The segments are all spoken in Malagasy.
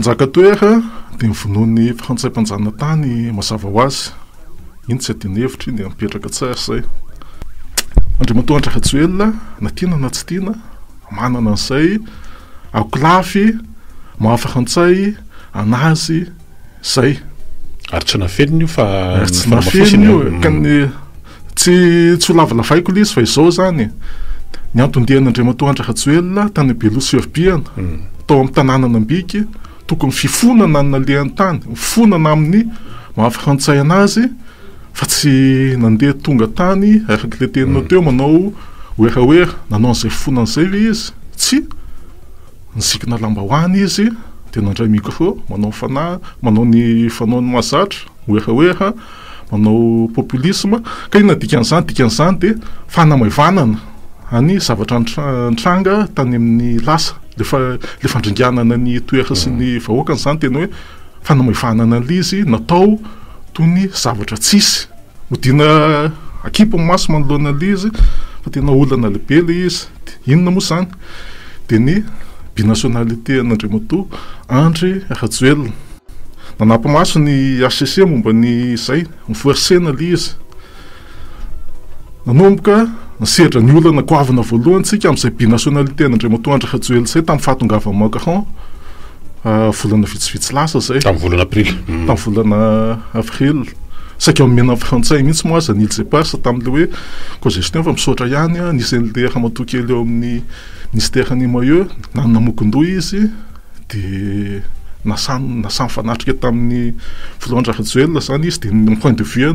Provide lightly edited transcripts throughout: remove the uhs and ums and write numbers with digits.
Manjakatoera dia nivonoan'ny Frantsay-mpanjana tany mazava ho azy. Iny tsy adinevitra iny mipetraka tsara izay. Andriamatoa Andry Rajoelina na tiana na tsy tiana manana an'izay akolafy maha-Frantsay anazy izay. Ary tsy nafeniny io fa tsy nafeniny io ka ny tsy ho lavalavaiko ilay izy fa izao zany ny antondian'Andriamatoa Andry Rajoelina tany Beloha-Sivpiana tao amin'ny tanànan'Ambiky tokony fifonana ny nalehan'ny tany, mifonana amin'ny maha-Frantsay anazy fa tsy nandeha tonga tany araka le teninao teo manao oeraoera nanao an'izay fifonan'izay le izy tsy nisikina lambahoany izy dia nandray micro manao ny fanaony mahazatra oeraoera manao populisme ka ina dikan'izany dia fanamaivanana any zavatra nitranga tany amin'ny lasa le fandringanana ny toera sy ny vahoakany izany tena hoe fanamaivanana an'izy natao toy ny zavatra tsisy hodina akipa maso manoloana an'izy fa tena olana lehibe le izy. Inona moa izany dia ny binationalité an'Andriamatoa Andry Rajoelina nanapa-maso ny HCC momba ny izay mifoarisena le izy nanomboka nisedra ny olana goavana voalohantsika amin'izay binationalité an'Andriamatoa Andry Rajoelina izay tamin'ny fahatongavan'ny Macron volana vitsivitsy lasa izay tamin'ny volana aprily tamin'ny volana avril saika omena Frantsay mihitsy moa aza ny Ilse Pars tamin'le hoe cogestion fa misaotra ihany nisy an'le ramatoa kely eo amin'ny ministère-ny Maillot nanamokon-doha izy dia nasamy fanatrika tamin'ny voalohan Andry Rajoelina zany izy dia ny point de vue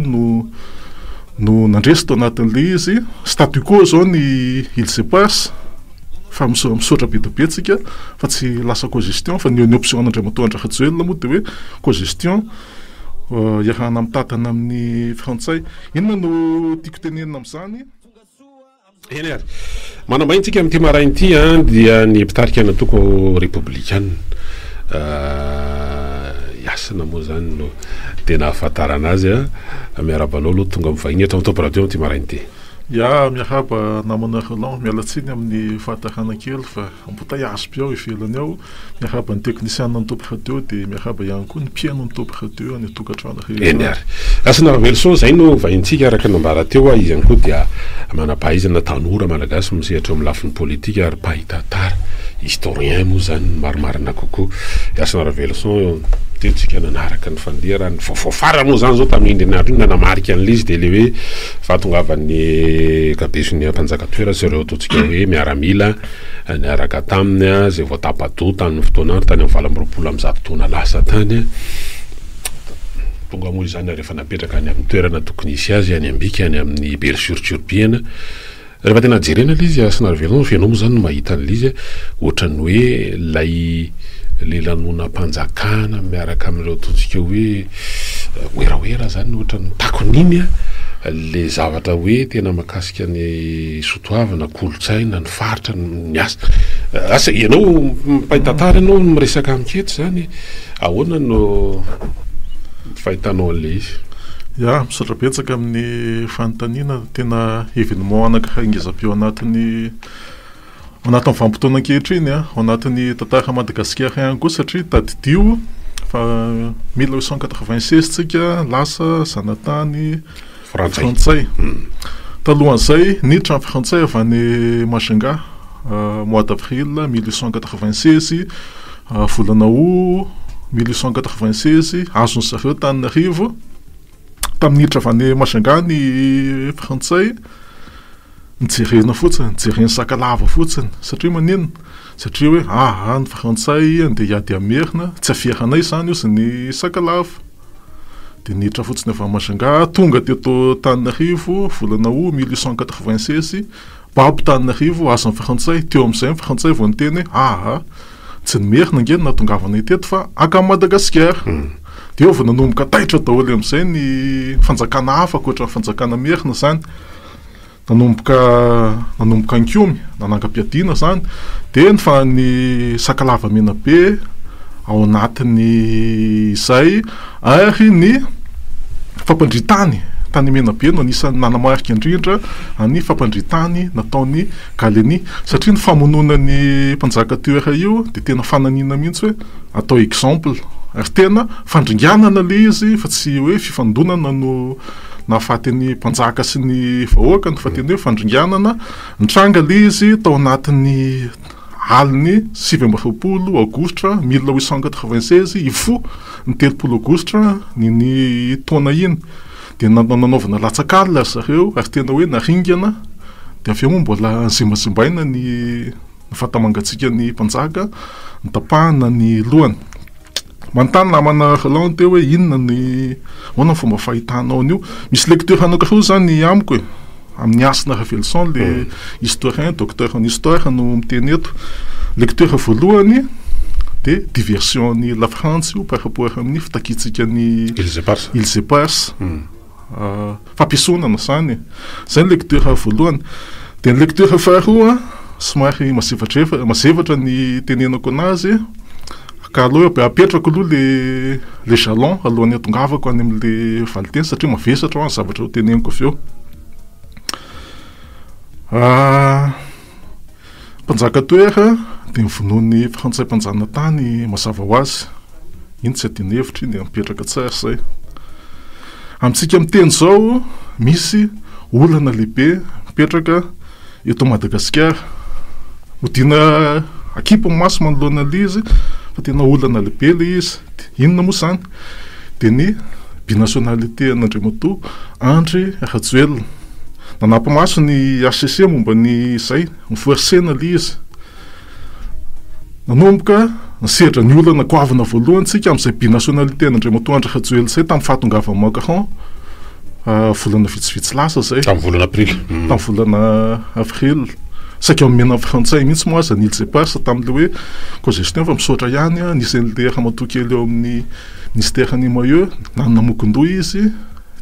no nandresy tao anatin'le izy statu quo zao ny Ilse Pars fa misaotra be dia be tsika fa tsy lasa cogestion fa ny option an'Andriamatoa Andry Rajoelina moa dia hoe cogestion iarahana mitatana amin'ny Frantsay. Inona no tiako tenenina amin'izany? Eny ary manambahitsika amin'ity maraina ity dia ny mpitarika natoko républicaine iasana moa zany no tena ahafantarana azy miarabanao aloha tonga mivahiny eto amin'ny Top Radio amin'ity maraina ity. Miaraba namana Roland mialatsiny amin'ny fahatarana kely fa ambota iazo be ao ivelany ao miaraba ny teknisianina ny Top Radio dia miaraba ihany koa ny mpiaino ny Top Radio ny tokantrano rehetra. Eny ary asana Ravelson zay no vahintsika araka nambara teo izy ihany koa dia manam-pahaizana tanora malagasy misehatra amin'ny lafiny politika ary mpahita tara historien moa zany marimarina kokoa. Asana Ravelson tsika nanaraka ny fandeha ny vaovao farany moa zany zao tamin'ny indrinandro iny nanamarika an'le izy dia le hoe fahatongavan'ny kabesin'ny mpanjakatoera sy ireo ataontsika hoe miaramila niaraka taminy zay voatapa-doha tamin'ny fotoana tany amin'ny 20 taona lasa tany tonga moa izany rehefa napetraka any amin'ny toerana tokony isy azy any Ambika any amin'ny Beloha-Sivpiana rehefa tena jerena le izy Asana Ravelson fianao moa zany no mahita an'le izy ohatrany hoe lay le lanonam-panjakana miaraka amin'ireo ataontsika hoe oeraoera zany ohatra ny takoniny le zavatra hoe tena mahakasika ny sotoavana kolotsaina ny faritra ny asa ianao mpahitantara ianao miresaka amin'keto zany ahoana no fahitanao an'le izy? Misaotra betsaka amin'ny fanontaniana tena événement anankiray ngeza-peo anatin'ny vanim-potoana ankehitriny ao anatin'ny tantara Madagasikara ihany koa satria tadidio fa 1896 tsika lasa zanatany Frantsay. Talohan'izay niditra ny Frantsay avy any Majunga mois d'avril 1896 volana août 1896 azony zareo Tananarivo tamin'ny niditra avy any Majunga ny Frantsay nijerena fotsiny nijereny sakalava fotsiny satria maninona satria hoe ny Frantsay andeha hiady amerina tsy afiaranay zany io sy ny sakalava dia niditra fotsiny avy Majunga tonga teto Tananarivo volana août 1896 babo Tananarivo azon'ny Frantsay teo amin'izay ny Frantsay vao niteny hoe tsy nimerina ngeny nahatongavanay teto fa aka Madagasikara dia eo vao nanomboka taitra daholo amin'izay ny fanjakana hafa ankoatra ny fanjakana merina zany nanomboka an-kiomy nanangam-piadiana zany dia ny sakalava mena be ao anatiny izay ary ny fampandritany tany Menabe no anisany nanamarika indrindra any fampandritany nataony Galeny satria ny famonoana ny mpanjaka toera io dia tena fananina mihitsy hoe atao exemple ary tena fandringanana le izy fa tsy hoe fifandonana no nahafaty ny mpanjaka sy ny vahoaka ny fa tena hoe fandringanana nitranga le izy tao anatin'ny aliny 7 aogositra 1896 ifo ny 3 aogositra ny taona iny dia nanaovana latsakalina zareo ary tena hoe naringana dia avy eo moa mbola nizimazimbaina ny fatamangatsika ny mpanjaka nitapahana ny lohany. Manontany namana Roland teo hoe inona ny ahoana ny fomba fahitanao an'io. Misy lecteur anankiroa zany amiko e amin'ny Asina Ravelson le historien docteur en histoire no miteny eto. Lecteur voalohany de diversion ny La France io par rapport amin'ny fitakitsika ny Îles Éparses. Fampiasonana zany. Zay ny lecteur voalohany. De ny lecteur faharoa somary masevatra ny tenenako anazy ka aloha apetrako aloha le jalon alohan'ny atongavako any amin'le valiteny satria mavesatra ho any zavatra ho teneniko avy eo. Mpanjaka toera dia nivonoan'ny Frantsay mpanjana tany mazava ho azy. Iny tsy adiny hevitra iny mipetraka tsara zay. Amintsika miteny zao misy olana lehibe mipetraka eto Madagasikara. Hodina akipa maso manoloana l'izy fa tena olana lehibe le izy. Inona moa zany? Dia ny binationalité an'Andriamatoa Andry Rajoelina. Nanampamaso ny HCC momba ny zay, nifoarsena le izy. Nanomboka niseritra ny olana goavana voalohany tsika amin'izay binationalité an'Andriamatoa Andry Rajoelina zay tamin'ny fahatongavan'i Macron volana vitsivitsy lasa zay. Tamin'ny volana Aprily. Tamin'ny volana Avril. Saika omena Frantsay mihitsy moa aza Îles Éparses tamin'le hoe co-gestion fa misaotra ihany nisy an'le ramatoa kely eo amin'ny ministère-ny Maillot nanamokon-doha izy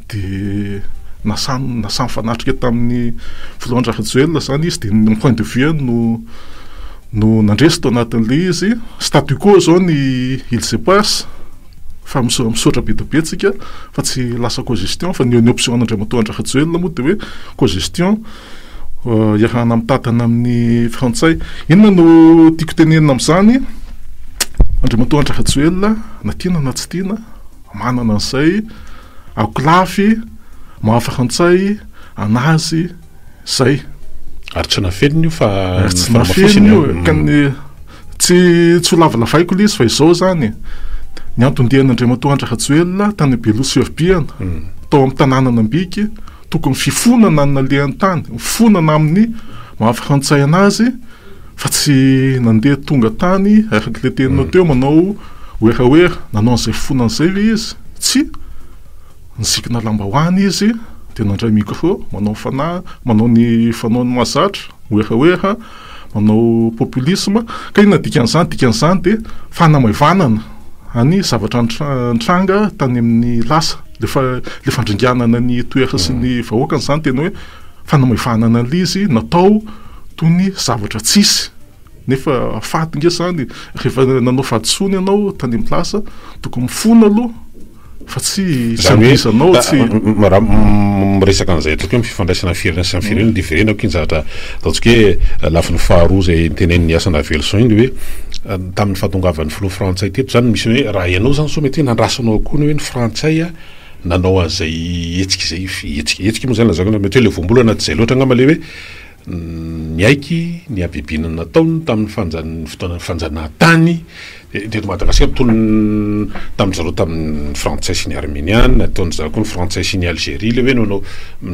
dia nasamy fanatrika tamin'ny Andry Rajoelina zany izy dia ny point de vue no nandresy tao anatin'le izy statu quo zao ny Îles Éparses fa misaotra be tsika fa tsy lasa co-gestion fa ny option an'Andriamatoa Andry Rajoelina moa dia hoe co-gestion iarahana mitatana amin'ny Frantsay. Inona no tiako tenenina amin'izany? Andriamatoa Andry Rajoelina na tiana na tsy tiana manana an'izay akolafy maha-Frantsay anazy zay. Ary tsy nafeniny io fa tsy nafeniny io tsy ho lavalavaiko le izy fa izao zany ny antondian'Andriamatoa Andry Rajoelina tany Beloha-Suribiana tao amin'ny tanànana Ambiky tokony fifonana nalehan'ny tany, mifonana amin'ny maha-Frantsay anazy fa tsy nandeha tonga tany araka le teninao teo manao oeraoera nanao an'izay fifonan'izay le izy tsy nisikina lambahoany izy dia nandray micro manao manao ny fanaony mahazatra oeraoera manao populisme ka inona dikan'izany dia fanamaivanana any zavatra nitranga tany amin'ny lasa le fandringanana ny toera sy ny vahoakany zany tena hoe fanamaivanana l'izy natao toy ny zavatra tsisy nefa faty nge zany rehefa nanao fadisony ianao tany amin'ny lasa tokony mifona aloha fa tsy samisanao tsy miresaka an'izay ataoko hoe mififandraisana firenena sy firenena diferena ko iny zavatra ataontsika hoe lafiny faharoa zay nitenen'ny Asina Ravelson iny hoe tamin'ny fahatongavan'ny filoha Frantsay teto zany misy hoe raha ianao zany so mety nandrasanao koa hoe ny Frantsay nanao an'izay hetsika moa zany lazakana mety hoe le voambolana tsy zay loatra angamba le hoe niaiky ny abibina nataony tamin'ny fotoana fanjanahantany teto Madagasikara tamin'ny zareo tamin'ny Frantsay sy ny Arméniana ataony zareo koa ny Frantsay sy ny Algérie le hoe nanao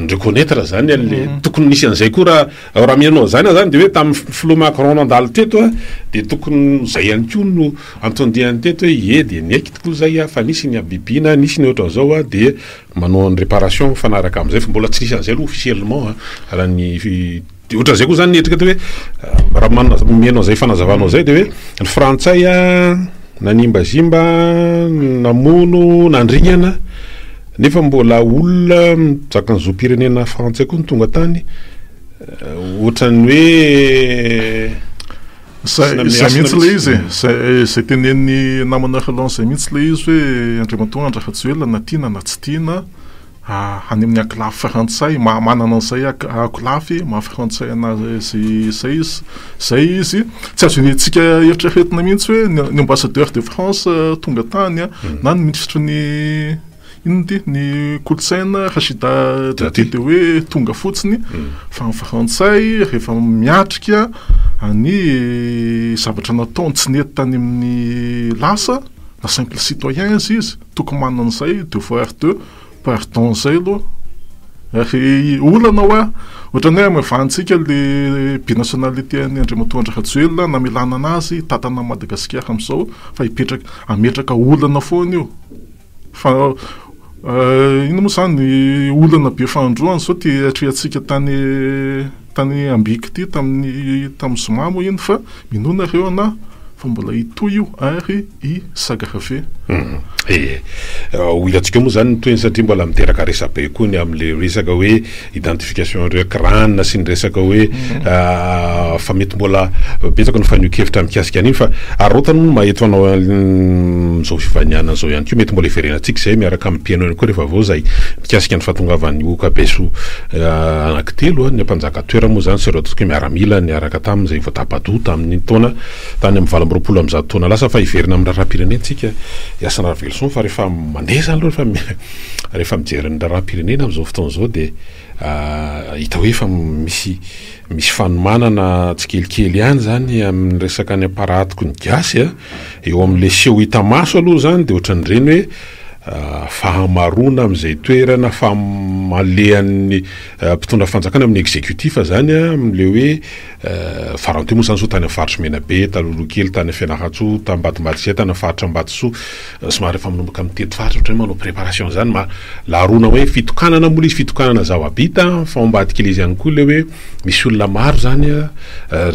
reconnaître zany le tokony nisy an'izay koa raha mianao zany zany dia hoe tamin'ny filoha Macron nandalo teto dia tokony zay ihany koa no antondiany teto hoe dia niaiky tokoa zay fa nisy ny abibina nisy ny ohatra zao dia manao ny réparation fanaraka amin'izay fa mbola tsy nisy an'izay aloha officiellement raha ny ohatra zay koa zany nietrika teo hoe raha mianao zay fanazavanao zay dia hoe ny Frantsay nanimbazimba namono nandrignana nefa mbola olona mizaka nyzo pirenena Frantsay koa ny tonga tany ohatrany hoe zay mihitsy le izy zay tenen'ny namana Roland zay mihitsy le izy hoe Andriamatoa Andry Rajoelina na tiana na tsy tiana any amin'ny akolafy frantsay manana an'izay akolafy mahafrantsay anazy zay izy tsy azo tsika eritreretina mihitsy hoe ny ambassadeur de France tonga tany na ny ministre ny kolotsaina Rachida Dati hoe tonga fotsiny fa ny frantsay rehefa miatrika any zavatra nataony tsy nety tany amin'ny lasa na simple citoyen izy tokony manana an'izay devoir de pardon zay aloha olana hoe ohatrany hoe mavantsika le binationalité any Andriamatoa Rajoelina na milana anazy tatana Madagasikara am'izao fa ametraka olana foana io fa ino moa zany olana be fandroana zao ty atrehantsika tany ambiky ty tamin'ny Zoma moa iny fa minonareo ana fa mbola itoy io ary I Sagarafe ilatsika moa zany toy satria mbola miteraka resabe koa ny am'le resaka hoe identification reo crâne sy ny resaka hoe fa mety mbola betsaka ny fanio-kevitra mikasika an'iny fa arotany moa mahito anao zao fivaniana zao ihany koa mety mbola iverenantsika zay miaraka amin'ny piano ihany koa rehefa vao zay mikasika ny fahatongavan'io kabeso anankitelo ny ampanjaka toera moa zany sero atoko miaramila ny araka tamin'izay voatapado tamin'ny taona tany amin'ny 20 taona lasa fa iverina amin'ny rahapirenentsika iasana rahaveloson fa rehefa mandeha zany aloha rehefa mijery ny rahapirenena amin'izao fotoana zao de hita hoe fa misy fanomanana tsikelikely ihany zany amin'ny resaka ny aparatiko ny gasy eo amin'le seho hita maso aloha zany de ohatran'ireny hoe fahamarona amin'izay toerana famalehan'ny mpitondra fanjakana amin'ny exécutif zany amin'le hoe faranty moa zany so tany afaritra Menabe talolokely tany Fianaratsoa tambadimbadisay tany afaritra Ambatsoa somary efa manomboka mitety faritra ohatran'ny manao préparation zany larona hoe fitokanana mola izy fitokanana zava-bita fa ambadika izy ihany koa le hoe misy olona maro zany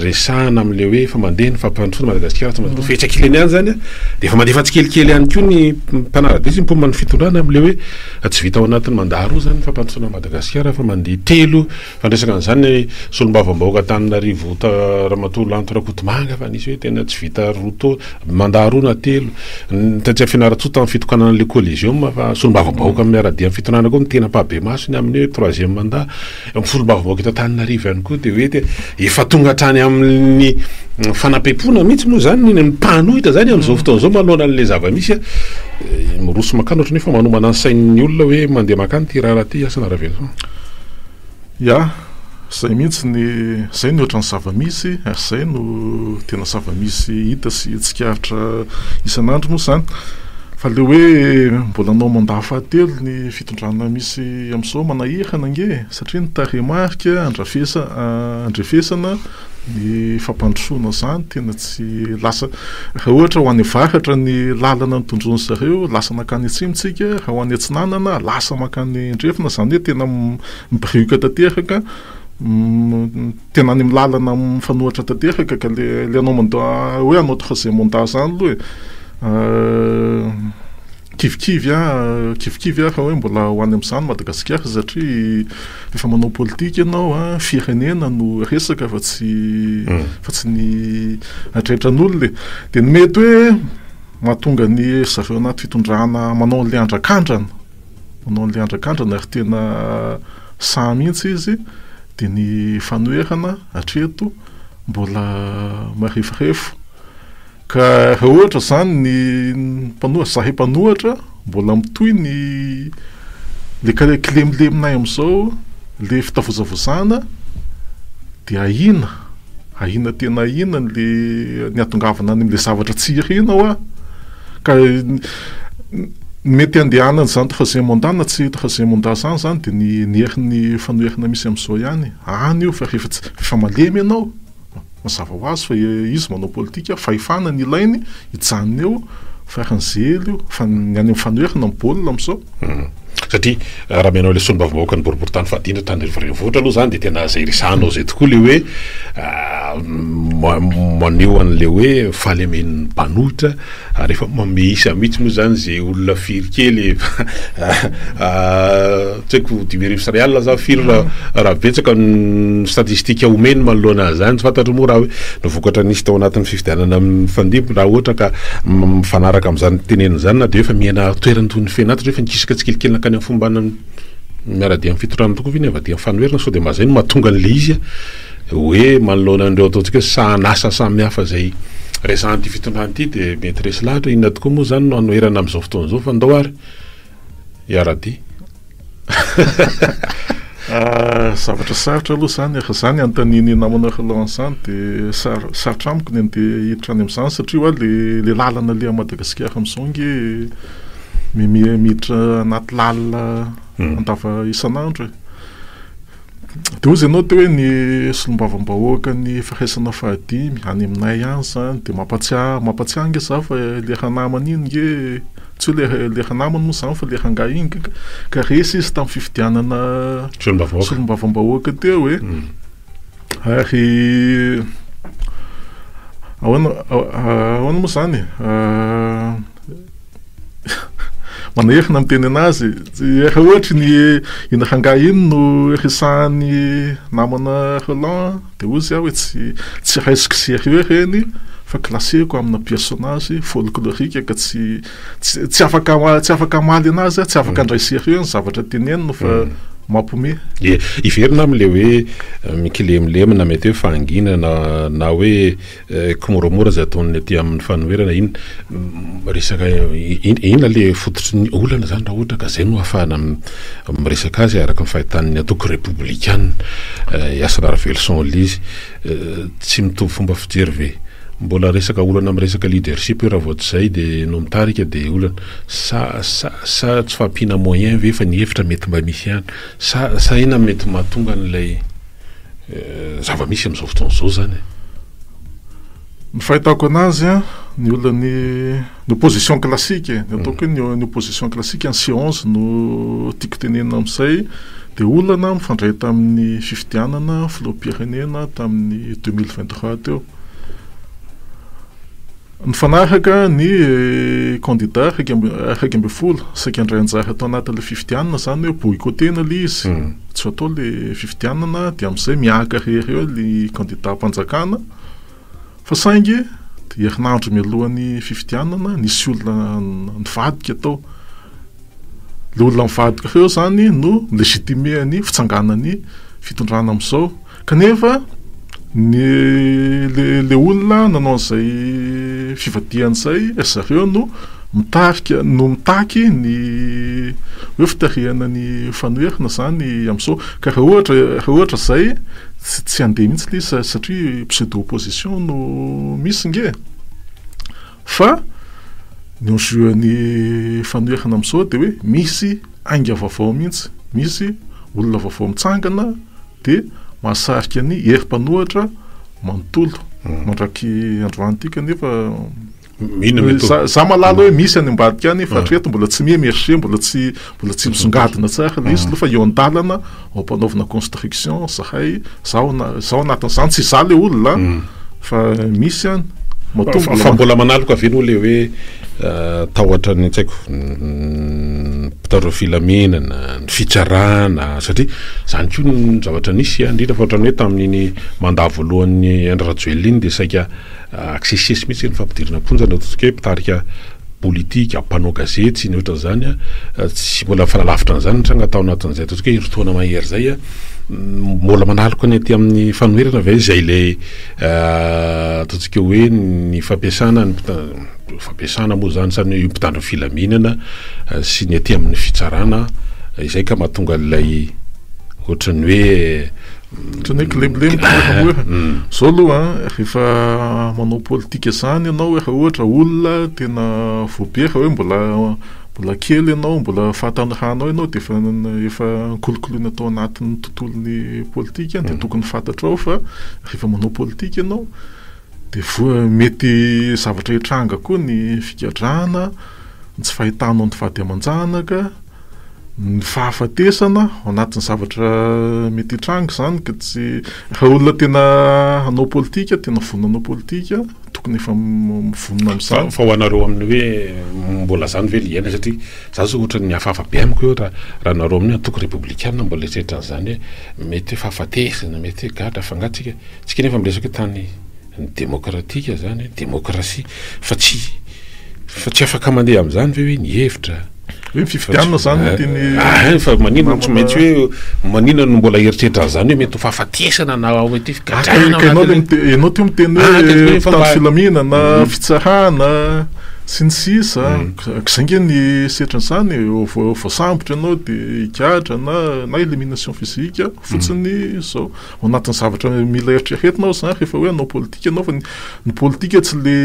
resahana amin'le hoe fa mandeha ny fampandrosoana Madagasikara tsy mandeha fetsakileny ihany zany de efa mandefa tsikelikely ihany koa ny mpanarady izy mpomana fitondrana amin'le hoe tsy vita ao anatin'ny mandaro zany fampandrosoana Madagasikara fa mandeha telo fandresaka an'izany solombavambahoaka Antananarivo Ramatoa Lanitra Kotomanga fa nisy hoe tena tsy vita roto mandaro na telo tatsia Fianaratsoa tamin'ny fitokanana le collégium fa solombavambahoaka amin'ny aradia amin'ny fitondrana koa tena pabe maso ny amin'ny 3e mandat solombavambahoaka eto Antananarivo ihany koa de hoe efa tonga hatrany amin'ny fanampepona mihitsy moa zany ny mpanohitra zany amin'izao fotoana zao manoloana an'le zava-misy miroso makany ohatran'ny fa manomana ny sain'ny olona hoe mandeha makany ty raha ty asana rahavelo zay mihitsy zay ny ohatran'ny zava-misy ary zay no tena zava-misy hita sy tsikaritra isan'andro moa zany fa le hoe mbola nao mandat fahatelo ny fitondrana misy amin'izao manahirana ange satria ny taremarika andrefesana ny fampandrosoana zany tena tsy lasa raha ohatra ho any varatra ny lalana ny tondrony zareo lasa makany atsimitsika raha ho any atsinanana lasa makany andrefana zany hoe tena mibrioka tanteraka tena any lalana mifanohatra tanteraka ka le anao mandoa hoe anao troisième mandat zany aloha kivikivy raha hoe mbola ho any amin'izany Madagasikara satria rehefa manao politika ianao firenena no resaka fa tsy ny atrehetran'olona de ny mety hoe mahatonga ny zareo anaty fitondrana manao an'le andran-kandrana ary tena sa mihitsy izy de ny fanoerana atreto mbola marefarefo ka raha ohatra zany ny zahay mpanohatra mbola mitoy le kilemiliminay amin'izao le fitavozavozana de ahina tena ahina ny atongavana any am'le zavatra tsy irina ka mety andehanana zany troisième mandat na tsy troisième mandat zany de ny herin'ny fanoerana misy amin'izao ihany any io fa rehefa malemy ianao mazava ho azy fa izy manao politika fahefana ny ilainy hijanona eo faran'zely io fa ny any amin'ny fanoerana mibolina amin'izao satria raha menao le solombavambahoaka ny boribory-tany fahadindra tany revorivohitra aloha zany de tena zay resahanao zay tokoa le hoe maneo an'le hoe fahalemen'ny mpanohitra rehefa mameisa mihitsy moa zany zay olona firy kely tsy haiko 10,000 rial za firy raha betsaka ny statistika omeny manoloana zany tsy fantatro moa raha hoe novokatra nisy tao anatin'ny fifidianana amin'ny fandimbo raha ohatra ka mifanaraka amin'izany tenenina zany na de efa miena toerany toy ny fianatra rehefa nikisaka tsikelikely nakany amin'ny fombanany miaradia amin'ny fitorana toko viny avadia amin'ny fanoherina sao dia mazay no mahatonga an'le izy hoe manoloana andreo ataontsika sahanasa samihafa zay resan'ity fitondrany ity dia mety resy lahatra inona tokoa moa zany no anoherana amin'izao fotoan'izao fa ndao ary iaradia zavatra sarotra aloha zany zany antaniny namana lansany dia sarotra amiko ny andeha hiditra any amin'izany satria hoe le lalana le Madagasikara amin'izao miditra anaty lalina andava isan'andro dia ozy ianao hoe ny solombavam-bahoaka ny firaisana fahadimy any aminay ihany zany dia mampatsiahy nge za fa le hanamana iny nge tsy hoe le hanamana moa zany fa le hangah iny ka resy izy tamin'ny fifidianana solombavam-bahoaka teo hoe ary ahoana moa zany manahirina miteny anazy rehefa ohatra ny hangah iny no resahany namana Roland dia ozy aho hoe tsy raisiko sérieux reny fa klaseko amina personnage folklorique ka tsy afaka maly anazy tsy afaka andray sérieux ny zavatra tenenina fa mampome iverina am'le hoe mikilemlemina mety hoe fangina na hoe komoramora zay ataony aty amin'ny fanoherana iny resaka ina le fototry ny olana zany raha ohatra ka zay no ahafahana miresaka azy araka ny fahitan'ny atoko républicaine Yasser Velson lizy tsy mitovy fomba fijery ve mbola resaka olana amin'ny resaka leadership raha vao tsy zay dia no mitarika dia olana sa tsy fampina moyen ve fa ny hevitra mety mba misy ihany sa ina mety mahatonga an'ilay zava-misy amin'izao fotoan'izao zany ny fahitako anazy ny olana ny opposition classique ny ataoko hoe ny opposition classique en séance no tiako tenenina amin'izay dia olana mifandray tamin'ny fifidianana filoham-pirenena tamin'ny 2023 teo ny fanaraka ny candidat raiky amby folo saikandray anjara atao anatin'le fifidianana zany hoe boycotena le izy tsy atao le fifidianana dia amin'izay miaka rery eo le candidat mpanjakana fa saingy dia herinandro mialohan'ny fifidianana nisy olona nivadika atao le olona mivadika eo zany no legitimeany fitsanganany fitondrana amin'izao kanefa le olona nanao an'izay fivadian'izay zareo no mitaky ny hoe fitariana ny fanoherina zany amin'izao ka raha ohatra zay tsy andeha mihitsy le izy satria pseudo opposition no misy nge fa ny enjeu-ny fanoherina amin'izao dia hoe misy ainga vaovao mihitsy misy olona vaovao mitsangana dia mahasarika ny herim-panohatra manontolo mandraky androany ity kanefa za malala hoe misy any ambadika any fa treto mbola tsy mihemerge mbola tsy misongadina tsara le izy aloha fa eo an-dalana ao mpanaovana construction zahay zao anatin'izany tsy za le olona fa misy any fa mbola manaloka aveno le hoe tahotra ny tsaiko mpitandro filamenana ny fitsarana satria zany koa ny zavatra nisy indrindra fa ohatrany hoe tamin'iny mandat voalohan'ny Andry Rajoelina iny dia saika aksesesy mihitsy ny fampidirana ponjana ataontsika hoe mpitarika politika mpanao gazety ny ohatra zany tsy mbola falalavitra n'izany tranga atao anatin'izay ataontsika hoe iritoana mahery zay mbola manaloka ny aty amin'ny fanoherana ve zay le ataontsika hoe ny fampiasana moa zany sany mpitandro filaminana sy ny aty amin'ny fitsarana izay ka mahatonga an'ilay ohatrany hoe ohatrany hoe kilemilemy zao aloha rehefa manao politika zany ianao rehefa ohatra olona tena voabe rehefa hoe mbola kely ianao mbola fahatanoranao ianao dia efa kolokoloina atao anatin'ny tontolon'ny politika dia tokony fantatrao fa rehefa manao politika ianao dia mety zavatra hitranga koa ny fikadrana ny tsy fahitanao ny vady aman-janaka ny fahafatesana ao anatin'ny zavatra mety hitranga zany ka tsy raha olona tena hanao politika tena vononanao politika tokony efa mivonona amin'izany fa ho anareo amin'ny hoe mbola zany ve liaina satria za zao ohatra ny hafahafa be amiko hoe raha nareo amin'ny atoko républicaine mbola eritreretra an'izany hoe mety hoe fahafatesana mety hoe gadra fangatsika tsika nefa miresaka hoe tany ny démocratika zany démocratie fa tsy afaka mandeha amin'izany ve hoe ny hevitra hoe fifidianana zany tiany fa maninona tsy maintsy hoe maninona no mbola eritreritra zany hoe mety ho fahafatesana na oety fikadranaanao ty miteny hoe fitany filaminana fitsahana sy ny sisa zange ny setranyzany voasambotra ianao de ikatra na élimination physique fotsiny zao anatin'ny zavatra mila eritreretinao zany rehefa hoe anao politika anao fa ny politika tsy le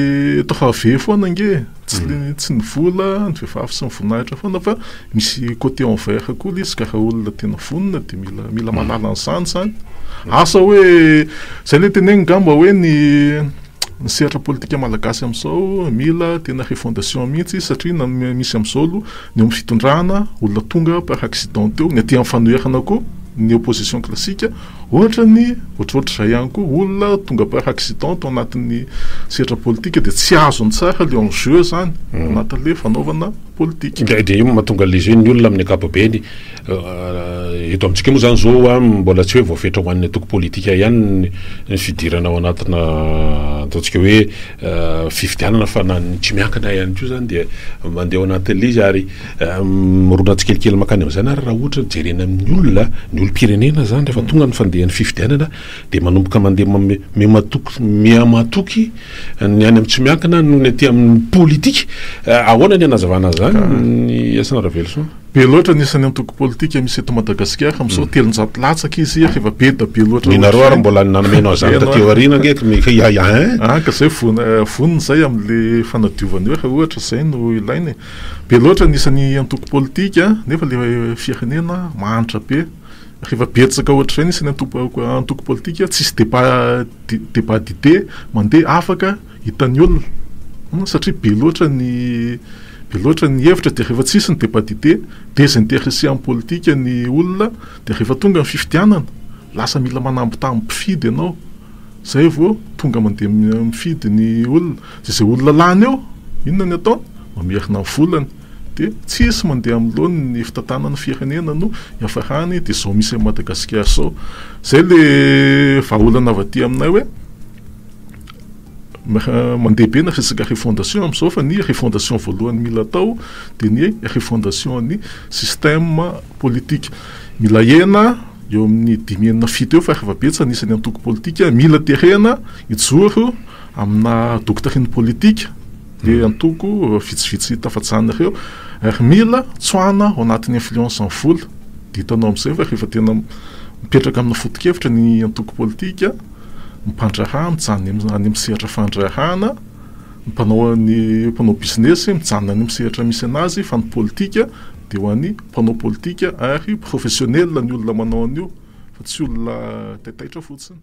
tohave foana nge tsy ny vola ny vehivavy sy ny voninahitra foana fa misy côté envers koa le izy karaha olona tena vonina de mila manala an'izany zany asa hoe zay le teneny gamba hoe ny sehatra politika malagasy am'izao mila tena refondation mihitsy satria na misy am'izao alo ny amin'ny fitondrana olona tonga par accident teo ny aty amin'ny fanoherana koa ny opposition classique ohatr'izay ihany koa olona tonga par accident tao anatin'ny sehatra politika de tsy azony tsara le enjeu zany anatin'le fanaovana politika de io mahatonga le jeu ny olona amin'ny akapobeny eto amintsika moa zany zao mbola tsy hoe voafetra ho an'ny atoko politika ihany ny fidirana ao anatina ataontsika hoe fifidianana fa na tsy miankina ihany ko zany de mandeha ao anatin'le izy ary mirona tsikelikely makany am'izany ary raha ohatra jerena amin'ny olona ny olo-pirenena zany rehefa tonga ny fandehan'ny fifidianana de manomboka mandeha miamatoky ny any amin'ny tsy miankina no ny aty amin'ny politika ahoana ny anazavana zany ny asana ravelso be loatra nisany antoko politika misy eto Madagasikara am'izao telonjato latsaka izy rehefa be da be loatra ninareo ary mbola nanamenao zany tateo arina ngeky ka zay voniny zay am'le fanadiovany hoe ohatra zay no ilainy be loatra nisany antoko politika nefa le firenena mahantra be rehefa betsaka ohatra zay nisany antoko politika tsisy débat d'idée mandeha afaka hitan'ny olona satria be loatra ny hevitra de rehefa tsisy ny débat d'idée désintéressé amin'ny politika ny olona de rehefa tonga ny fifidianana lasa mila manambitamby mpifidy ianao zay vao tonga mandeha mifidy ny olona zay olona lany eo inona ny atao mamerina ny volany de tsisy mandeha amin'loany ny fitantanana firenena no hiafarany de zao misy Madagasikara zao zay le vahaolana avy aty aminay hoe mandeha be na resaka refondation am'izao fa ny refondation voalohany mila atao de ny refondation ny système politique mila hena eo amin'ny 10,000 eo fa rehefa betsa nisany antoko politika mila terena ijoro amina doktrine politique de antoko vitsivitsy tafatsanareo ary mila tsoana ao anatin'ny influence en foule de hitanao am'izay fa rehefa tena mipetraka amina foto-kevitra ny antoko politika mpandraha mijanona any amin'ny sehatra fandrahana mpanao business mijanona any amin'ny sehatra misy anazy fa ny politika de ho an'ny mpanao politika ary professionnel ny olona manao an'io fa tsy olona taitaitra fotsiny